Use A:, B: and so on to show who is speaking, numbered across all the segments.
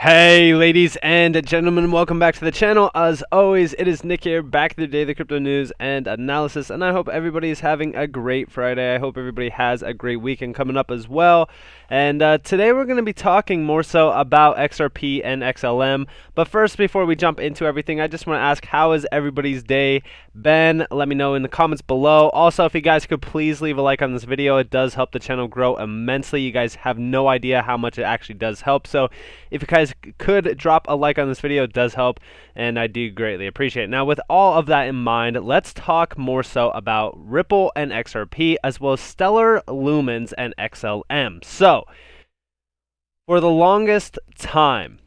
A: Hey ladies and gentlemen, welcome back to the channel. As always, it is Nick here, back to the day, the crypto news and analysis, and I hope everybody is having a great Friday. I hope everybody has a great weekend coming up as well. And today we're going to be talking more so about XRP and XLM. But first, before we jump into everything, I just want to ask, how is everybody's day been? Let me know in the comments below. Also, if you guys could please leave a like on this video, it does help the channel grow immensely. You guys have no idea how much it actually does help. So if you guys could drop a like on this video, it does help, and I do greatly appreciate it. Now, with all of that in mind, let's talk more so about Ripple and XRP, as well as Stellar, Lumens, and XLM. So, for the longest time,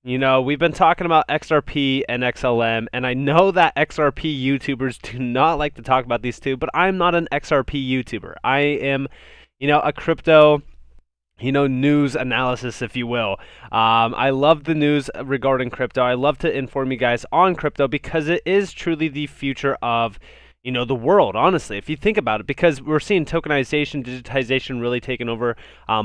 A: we've been talking about XRP and XLM, and I know that XRP YouTubers do not like to talk about these two, but I'm not an XRP YouTuber. I am, a crypto news analysis, if you will. I love the news regarding crypto. I love to inform you guys on crypto because it is truly the future of, the world, honestly, if you think about it, because we're seeing tokenization, digitization really taken over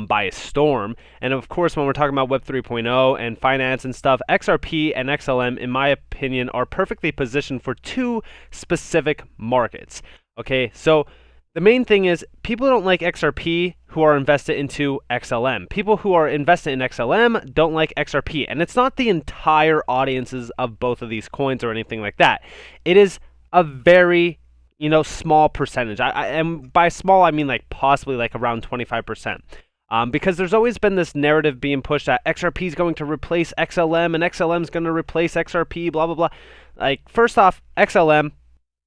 A: by a storm. And of course, when we're talking about Web 3.0 and finance and stuff, XRP and XLM, in my opinion, are perfectly positioned for two specific markets. Okay, so the main thing is people don't like XRP who are invested into XLM. People who are invested in XLM don't like XRP. And it's not the entire audiences of both of these coins or anything like that. It is a very, small percentage. And by small, I mean like possibly like around 25%. Because there's always been this narrative being pushed that XRP is going to replace XLM and XLM is going to replace XRP, blah, blah, blah. Like, first off, XLM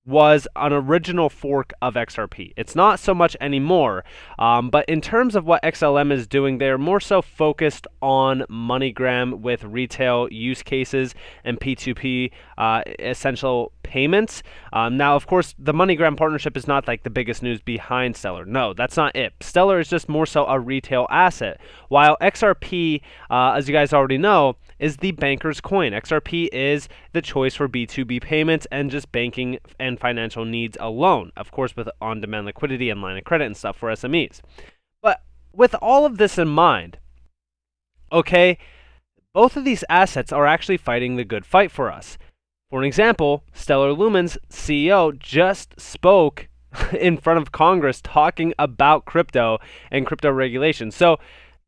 A: was an original fork of XRP. It's not so much anymore, but in terms of what XLM is doing, they're more so focused on MoneyGram with retail use cases and P2P essential payments. Now, of course, the MoneyGram partnership is not like the biggest news behind Stellar. No, that's not it. Stellar is just more so a retail asset, while XRP, as you guys already know, is the banker's coin. XRP is the choice for B2B payments and just banking and financial needs alone, of course, with on-demand liquidity and line of credit and stuff for SMEs. But with all of this in mind, okay, both of these assets are actually fighting the good fight for us. For an example, Stellar Lumens CEO just spoke in front of Congress talking about crypto and crypto regulation. So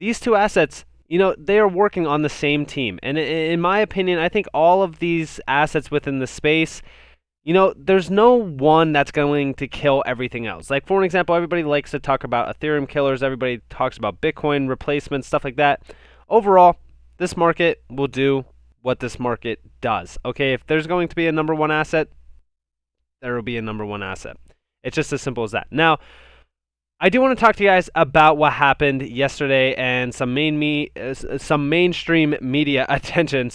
A: these two assets, they are working on the same team. And in my opinion, I think all of these assets within the space, there's no one that's going to kill everything else. Like, for an example, everybody likes to talk about Ethereum killers. Everybody talks about Bitcoin replacements, stuff like that. Overall, this market will do what this market does. Okay, if there's going to be a number one asset, there will be a number one asset. It's just as simple as that. Now, I do want to talk to you guys about what happened yesterday and some mainstream media attention,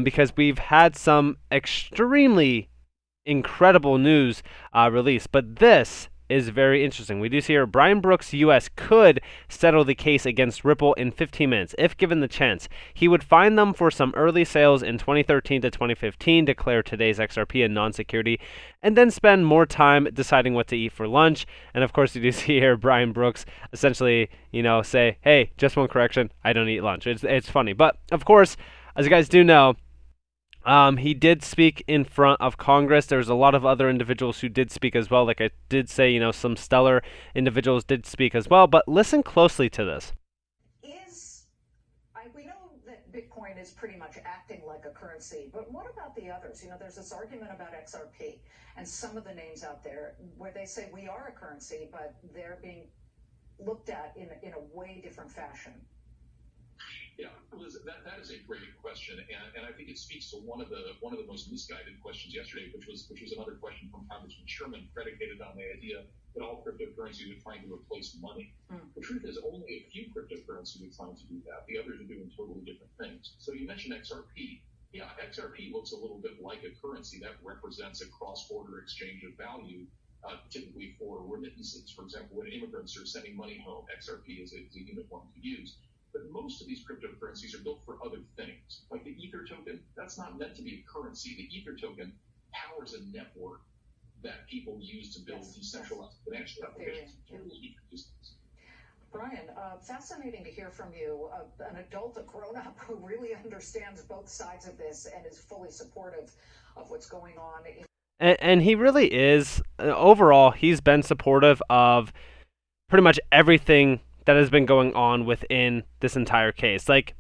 A: because we've had some extremely incredible news released. But this is very interesting. We do see here Brian Brooks, U.S., could settle the case against Ripple in 15 minutes if given the chance. He would fine them for some early sales in 2013 to 2015, declare today's XRP a non-security, and then spend more time deciding what to eat for lunch. And of course, you do see here Brian Brooks essentially, say, hey, just one correction, I don't eat lunch. It's funny. But of course, as you guys do know, he did speak in front of Congress. There's a lot of other individuals who did speak as well. Like I did say, some Stellar individuals did speak as well. But listen closely to this.
B: We know that Bitcoin is pretty much acting like a currency, but what about the others? There's this argument about XRP and some of the names out there where they say we are a currency, but they're being looked at in a way different fashion.
C: Yeah, Liz, that is a great question, and I think it speaks to one of the most misguided questions yesterday, which was another question from Congressman Sherman, predicated on the idea that all cryptocurrencies are trying to replace money. The truth is, only a few cryptocurrencies are trying to do that. The others are doing totally different things. So you mentioned XRP. Yeah, XRP looks a little bit like a currency that represents a cross-border exchange of value, typically for remittances. For example, when immigrants are sending money home, XRP is a unit one to use. But most of these cryptocurrencies are built for other things. Like the Ether token, that's not meant to be a currency. The Ether token powers a network that people use to build decentralized financial applications.
B: Brian, fascinating to hear from you, an adult, a grown-up who really understands both sides of this and is fully supportive of what's going on.
A: And he really is. Overall, he's been supportive of pretty much everything that has been going on within this entire case. Like,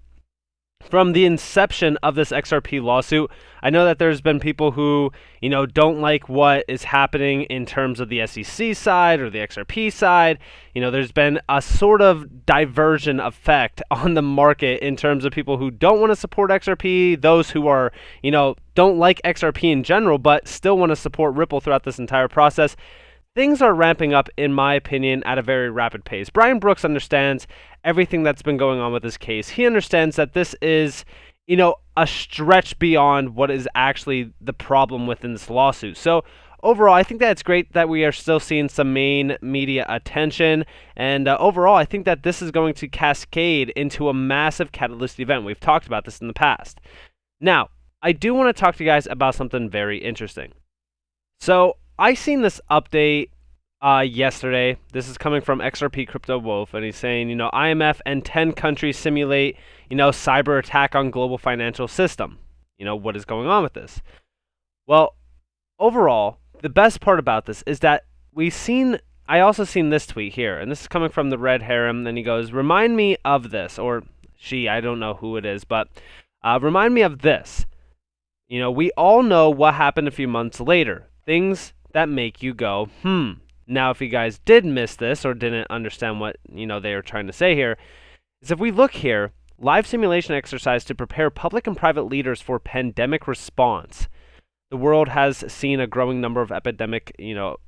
A: from the inception of this XRP lawsuit, I know that there's been people who, don't like what is happening in terms of the SEC side or the XRP side. There's been a sort of diversion effect on the market in terms of people who don't want to support XRP, those who are, don't like XRP in general, but still want to support Ripple throughout this entire process. Things are ramping up, in my opinion, at a very rapid pace. Brian Brooks understands everything that's been going on with this case. He understands that this is, a stretch beyond what is actually the problem within this lawsuit. So overall, I think that it's great that we are still seeing some main media attention. And overall, I think that this is going to cascade into a massive catalyst event. We've talked about this in the past. Now, I do want to talk to you guys about something very interesting. So I seen this update yesterday. This is coming from XRP Crypto Wolf, and he's saying, IMF and 10 countries simulate, cyber attack on global financial system. What is going on with this? Well, overall, the best part about this is that I also seen this tweet here, and this is coming from the Red Harem, and he goes, remind me of this, or she, I don't know who it is, but remind me of this. We all know what happened a few months later. Things that make you go, Now, if you guys did miss this or didn't understand what, they are trying to say here, is if we look here, live simulation exercise to prepare public and private leaders for pandemic response. The world has seen a growing number of epidemic,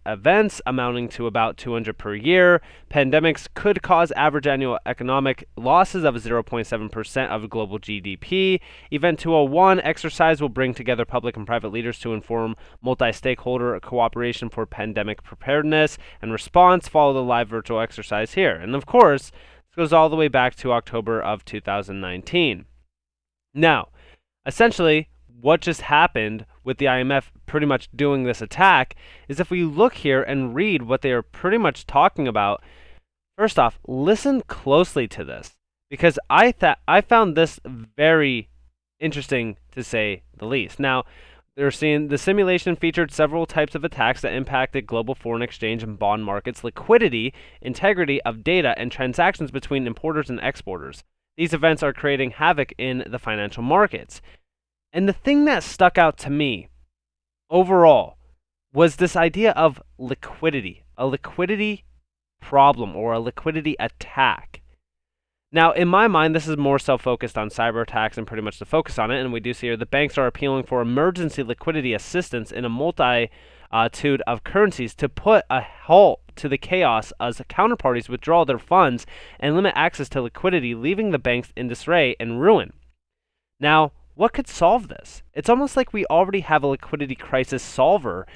A: events amounting to about 200 per year. Pandemics could cause average annual economic losses of 0.7% of global GDP. Event 201 exercise will bring together public and private leaders to inform multi-stakeholder cooperation for pandemic preparedness and response. Follow the live virtual exercise here. And of course, this goes all the way back to October of 2019. Now, essentially, what just happened with the IMF pretty much doing this attack is if we look here and read what they are pretty much talking about, first off, listen closely to this, because I found this very interesting to say the least. Now, they're seeing the simulation featured several types of attacks that impacted global foreign exchange and bond markets, liquidity, integrity of data, and transactions between importers and exporters. These events are creating havoc in the financial markets. And the thing that stuck out to me overall was this idea of liquidity, a liquidity problem or a liquidity attack. Now, in my mind, this is more so focused on cyber attacks and pretty much the focus on it. And we do see here the banks are appealing for emergency liquidity assistance in a multitude of currencies to put a halt to the chaos as counterparties withdraw their funds and limit access to liquidity, leaving the banks in disarray and ruin. Now, what could solve this? It's almost like we already have a liquidity crisis solver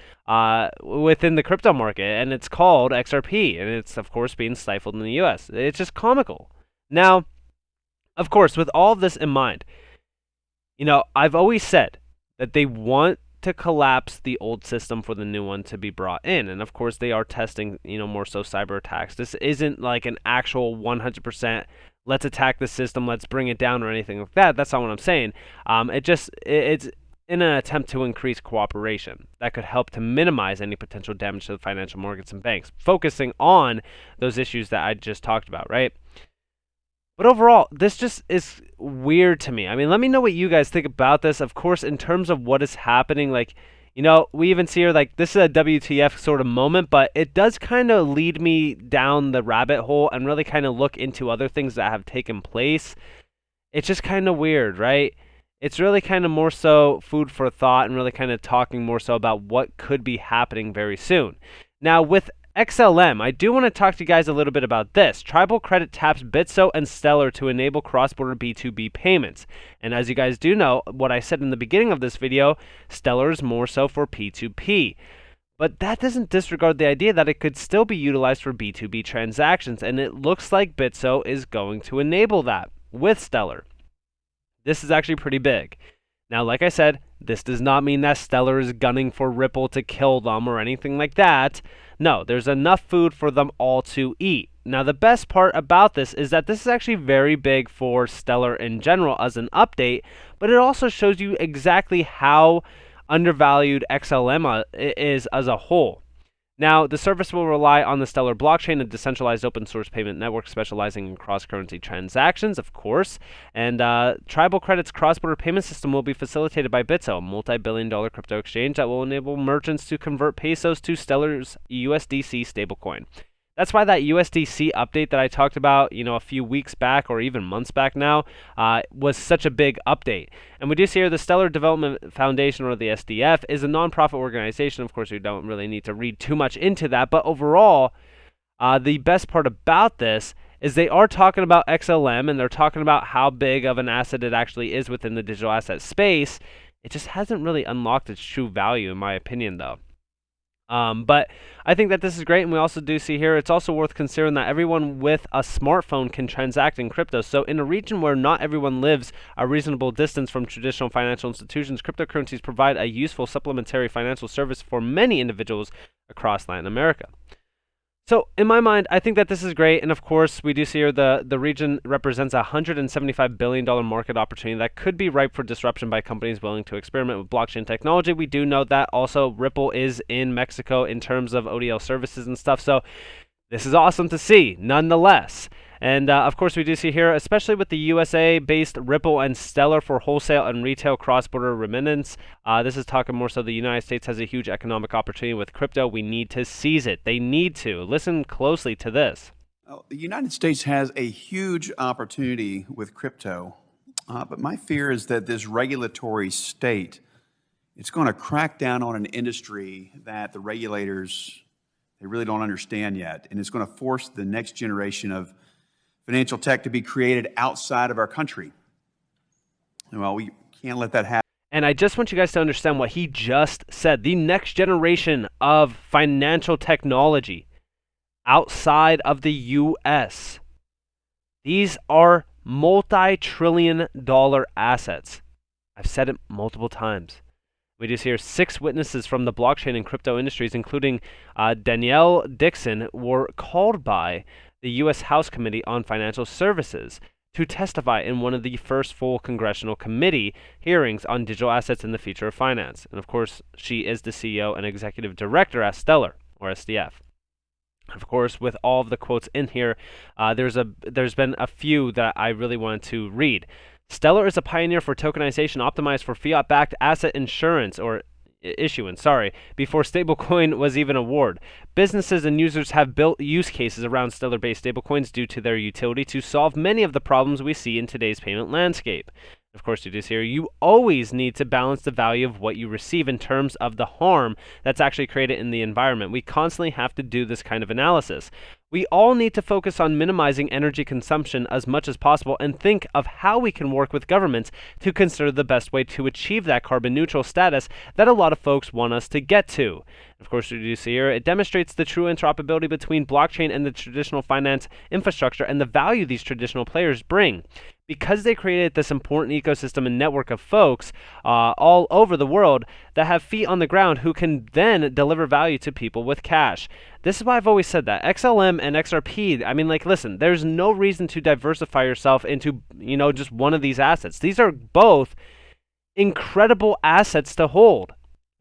A: within the crypto market, and it's called XRP, and it's, of course, being stifled in the US. It's just comical. Now, of course, with all of this in mind, I've always said that they want to collapse the old system for the new one to be brought in, and of course, they are testing, more so cyber attacks. This isn't like an actual 100%. Let's attack the system, let's bring it down or anything like that. That's not what I'm saying. It's in an attempt to increase cooperation that could help to minimize any potential damage to the financial markets and banks, focusing on those issues that I just talked about, right? But overall, this just is weird to me. I mean, let me know what you guys think about this. Of course, in terms of what is happening, we even see here, this is a WTF sort of moment, but it does kind of lead me down the rabbit hole and really kind of look into other things that have taken place. It's just kind of weird, right? It's really kind of more so food for thought and really kind of talking more so about what could be happening very soon. Now, with XLM, I do want to talk to you guys a little bit about this. Tribal Credit taps Bitso and Stellar to enable cross-border B2B payments. And as you guys do know, what I said in the beginning of this video, Stellar is more so for P2P. But that doesn't disregard the idea that it could still be utilized for B2B transactions, and it looks like Bitso is going to enable that with Stellar. This is actually pretty big. Now, like I said, This does not mean that Stellar is gunning for Ripple to kill them or anything like that. No, there's enough food for them all to eat. Now, the best part about this is that this is actually very big for Stellar in general as an update, but it also shows you exactly how undervalued XLM is as a whole. Now, the service will rely on the Stellar blockchain, a decentralized open source payment network specializing in cross-currency transactions, of course. And Tribal Credit's cross-border payment system will be facilitated by Bitso, a multi-billion-dollar crypto exchange that will enable merchants to convert pesos to Stellar's USDC stablecoin. That's why that USDC update that I talked about, a few weeks back or even months back now, was such a big update. And we do see here the Stellar Development Foundation, or the SDF, is a nonprofit organization. Of course, we don't really need to read too much into that. But overall, the best part about this is they are talking about XLM, and they're talking about how big of an asset it actually is within the digital asset space. It just hasn't really unlocked its true value, in my opinion, though. But I think that this is great, and we also do see here it's also worth considering that everyone with a smartphone can transact in crypto. So in a region where not everyone lives a reasonable distance from traditional financial institutions, cryptocurrencies provide a useful supplementary financial service for many individuals across Latin America. So in my mind, I think that this is great, and of course, we do see here the region represents a $175 billion market opportunity that could be ripe for disruption by companies willing to experiment with blockchain technology. We do know that also Ripple is in Mexico in terms of ODL services and stuff, so this is awesome to see, nonetheless. And of course, we do see here, especially with the USA-based Ripple and Stellar for wholesale and retail cross-border remittance. This is talking more so the United States has a huge economic opportunity with crypto. We need to seize it. They need to. Listen closely to this.
D: The United States has a huge opportunity with crypto, but my fear is that this regulatory state, it's going to crack down on an industry that the regulators, they really don't understand yet, and it's going to force the next generation of financial tech to be created outside of our country. Well, we can't let that happen.
A: And I just want you guys to understand what he just said. The next generation of financial technology outside of the U.S. These are multi-trillion-dollar assets. I've said it multiple times. We just hear 6 witnesses from the blockchain and crypto industries, including Danielle Dixon, were called by the U.S. House Committee on Financial Services to testify in one of the first full congressional committee hearings on digital assets and the future of finance. And of course, she is the CEO and executive director at Stellar, or SDF. Of course, with all of the quotes in here, there's been a few that I really wanted to read. Stellar is a pioneer for tokenization optimized for fiat-backed asset issuance, before stablecoin was even a word. Businesses and users have built use cases around Stellar-based stablecoins due to their utility to solve many of the problems we see in today's payment landscape. Of course, you do see here, you always need to balance the value of what you receive in terms of the harm that's actually created in the environment. We constantly have to do this kind of analysis. We all need to focus on minimizing energy consumption as much as possible and think of how we can work with governments to consider the best way to achieve that carbon neutral status that a lot of folks want us to get to. Of course, you do see here, it demonstrates the true interoperability between blockchain and the traditional finance infrastructure and the value these traditional players bring. Because they created this important ecosystem and network of folks all over the world that have feet on the ground who can then deliver value to people with cash. This is why I've always said that. XLM and XRP, listen, there's no reason to diversify yourself into, just one of these assets. These are both incredible assets to hold.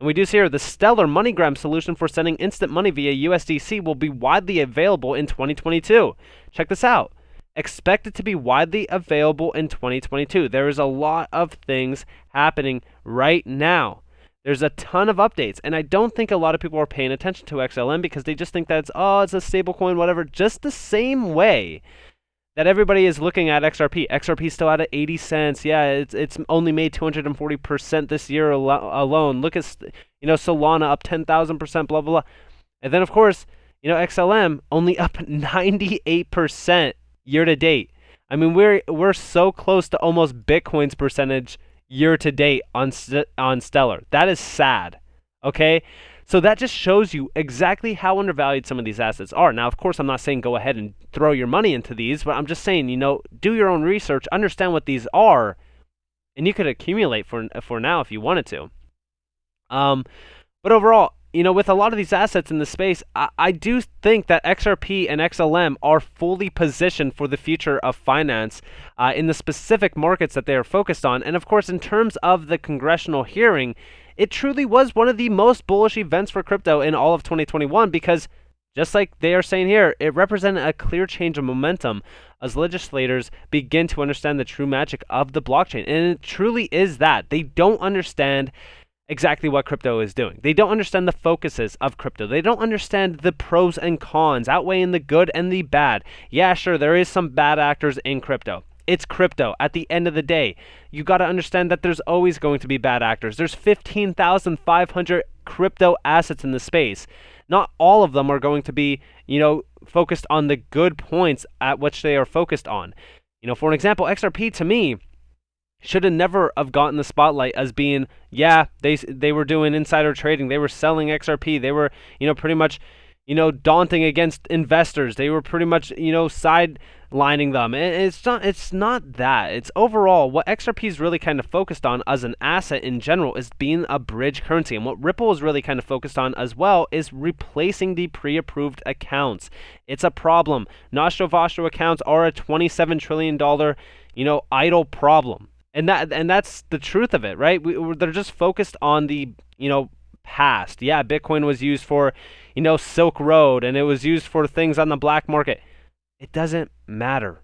A: And we do see here, the Stellar MoneyGram solution for sending instant money via USDC will be widely available in 2022. Check this out. Expect it to be widely available in 2022. There is a lot of things happening right now. There's a ton of updates, and I don't think a lot of people are paying attention to XLM because they just think that it's a stable coin, whatever, just the same way that everybody is looking at XRP. XRP is still at 80 cents. Yeah, it's only made 240% this year alone. Look at, Solana up 10,000%, blah, blah, blah. And then, of course, XLM only up 98% year to date. I mean, we're so close to almost Bitcoin's percentage year to date on Stellar. That is sad. Okay? So that just shows you exactly how undervalued some of these assets are. Now, of course, I'm not saying go ahead and throw your money into these, but I'm just saying, do your own research, understand what these are, and you could accumulate for now if you wanted to. But overall, with a lot of these assets in the space, I do think that XRP and XLM are fully positioned for the future of finance in the specific markets that they are focused on. And of course, in terms of the congressional hearing, it truly was one of the most bullish events for crypto in all of 2021 because, just like they are saying here, it represented a clear change of momentum as legislators begin to understand the true magic of the blockchain. And it truly is that. They don't understand exactly what crypto is doing. They don't understand the focuses of crypto. They don't understand the pros and cons, outweighing the good and the bad. Yeah, sure, there is some bad actors in crypto. It's crypto. At the end of the day, you got to understand that there's always going to be bad actors. There's 15,500 crypto assets in the space. Not all of them are going to be, focused on the good points at which they are focused on. For an example, XRP to me should have never have gotten the spotlight as being, they were doing insider trading. They were selling XRP. They were, pretty much, daunting against investors. They were pretty much, sidelining them. It's not that. It's overall what XRP is really kind of focused on as an asset in general is being a bridge currency. And what Ripple is really kind of focused on as well is replacing the pre-approved accounts. It's a problem. Nostro Vostro accounts are a $27 trillion, idle problem. And that's the truth of it, right? They're just focused on the, past. Yeah, Bitcoin was used for, Silk Road, and it was used for things on the black market. It doesn't matter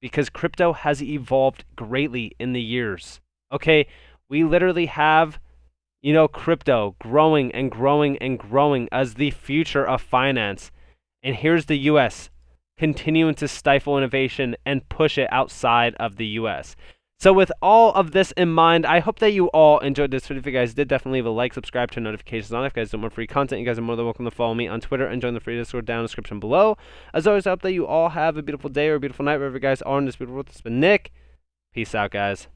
A: because crypto has evolved greatly in the years. Okay, we literally have, crypto growing and growing and growing as the future of finance. And here's the US continuing to stifle innovation and push it outside of the US. So with all of this in mind, I hope that you all enjoyed this video. If you guys did, definitely leave a like, subscribe, turn notifications on. If you guys want more free content, you guys are more than welcome to follow me on Twitter and join the free Discord down in the description below. As always, I hope that you all have a beautiful day or a beautiful night wherever you guys are in this beautiful world. It's been Nick. Peace out, guys.